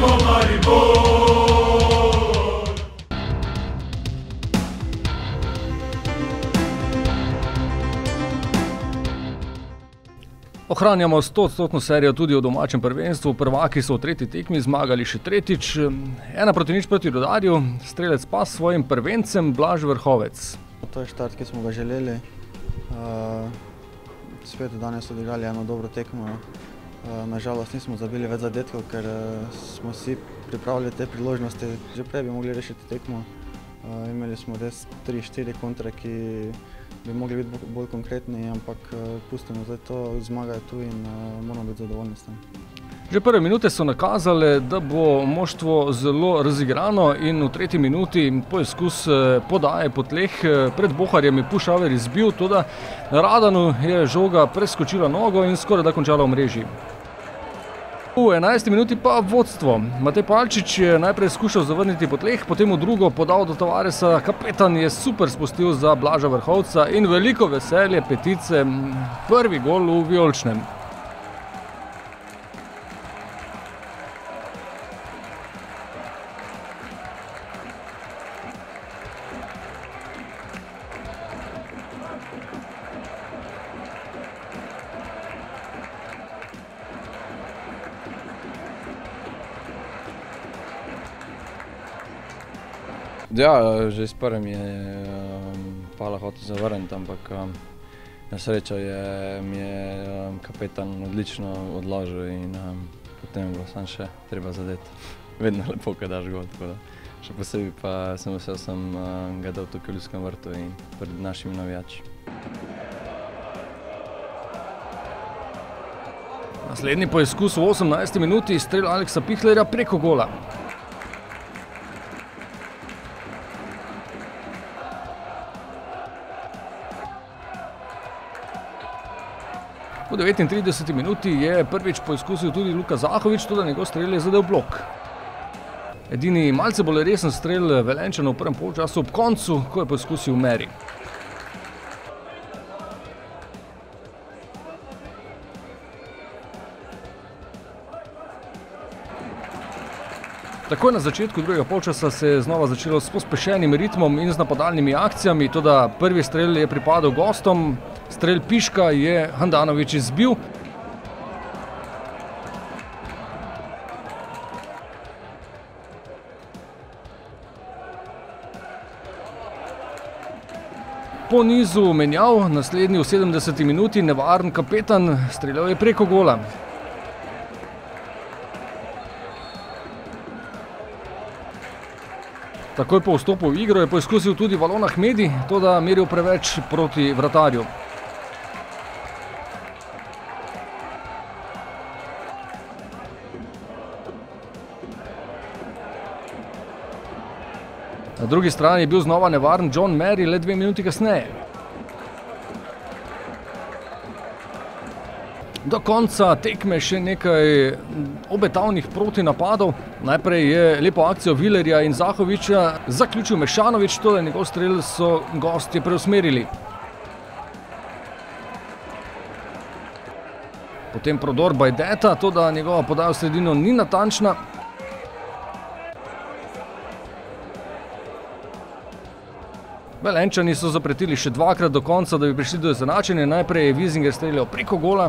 Gremo Maribor! Ohranjamo 100% serijo tudi v domačem prvenstvu. Prvaki so v tretji tekmi zmagali še tretjič. 1-0 proti Rudarju, strelec pa s svojim prvencem Blaž Vrhovec. To je štart, ki smo ga želeli. Spet danes odigrali eno dobro tekmo. Nažalost nismo zabili več zadetkov, ker smo si pripravili te priložnosti. Že prej bi mogli rešiti tekmo. Imeli smo res 3-4 kontre, ki bi mogli biti bolj konkretni, ampak pustimo zdaj to, zmaga je tu in moramo biti zadovoljni s tem. Že prve minute so nakazale, da bo moštvo zelo razigrano in v tretji minuti poizkus podaje po tleh pred Boharjem je Pušaver izbil, toda Radanu je žoga preskočila nogo in skoraj da končala v mreži. V 11. minuti pa vodstvo. Matej Palčič je najprej skušal zavrniti po tleh, potem v drugo podal do Tavaresa. Kapetan je super spustil za Blaža Vrhovca in veliko veselje petice, prvi gol v vijoličnem. Ja, že s prvim je Pala hotel zavrniti, ampak na srečo mi je kapetan odlično odložil in potem je bilo samo še treba zadeti. Vedno lepo, kad daš gol, tako da še posebej pa sem vesel, sem ga dal tukaj v Ljudskem vrtu in pred našimi navijači. Naslednji poizkus v 18. minuti, strel Aleksa Pihlerja preko gola. V 39. minuti je prvič poizkusil tudi Luka Zahovič, toda njegov strel je zadel blok. Edini malce bolj resen strel Velenjčanov v prvem polčasu ob koncu, ko je poizkusil Meri. Takoj na začetku drugega polčasa se je znova začelo s pospešenim ritmom in z napadalnimi akcijami, toda prvi strel je pripadal gostom, strel Piška je Handanović izbil. Po nizu menjav, naslednji v 70. minuti, nevaren kapetan, streljal je preko gola. Takoj po vstopu v igro je poizkusil tudi Valon Ahmedi, toda meril preveč proti vratarju. Na drugi strani je bil znova nevaren John Meri le 2 minuti kasneje. Do konca tekme še nekaj obetavnih protinapadov. Najprej je lepo akcijo Vilerja in Zahoviča zaključil Mešanović, toda njegov strel so gostje preusmerili. Potem prodor Bajdeta, toda njegova podaja v sredino ni natančna. Velenjčani so zapretili še dvakrat do konca, da bi prišli do izenačenja. Najprej je Wiesinger streljal preko gola.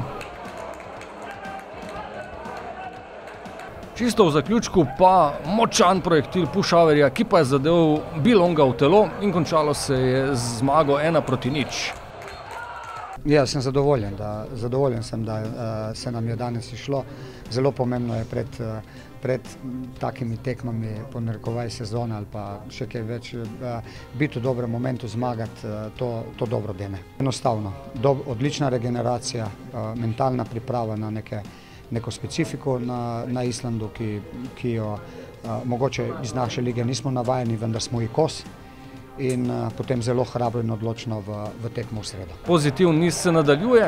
Čisto v zaključku pa močan projektil Pušaverja, ki pa je zadel Bilonga v telo in končalo se je z zmago 1-0. Ja, sem zadovoljen. Zadovoljen sem, da se nam je danes išlo. Zelo pomembno je pred takimi tekmami po narekovaj sezone ali pa še kaj več biti v dobrem momentu, zmagati, to dobro dene. Enostavno, odlična regeneracija, mentalna priprava na neko specifiko na Islandu, ki jo mogoče iz naše lige nismo navajeni, vendar smo ji kos. In potem zelo hrabro in odločno v tekmo v sredo. Pozitivni niz se nadaljuje,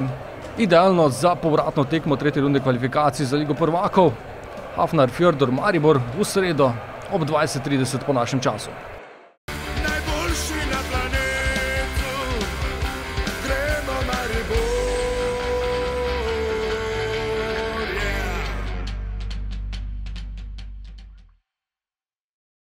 idealno za povratno tekmo tretje runde kvalifikacij za Ligo prvakov. Hafnar Fjordor Maribor v sredo ob 20:30 po našem času.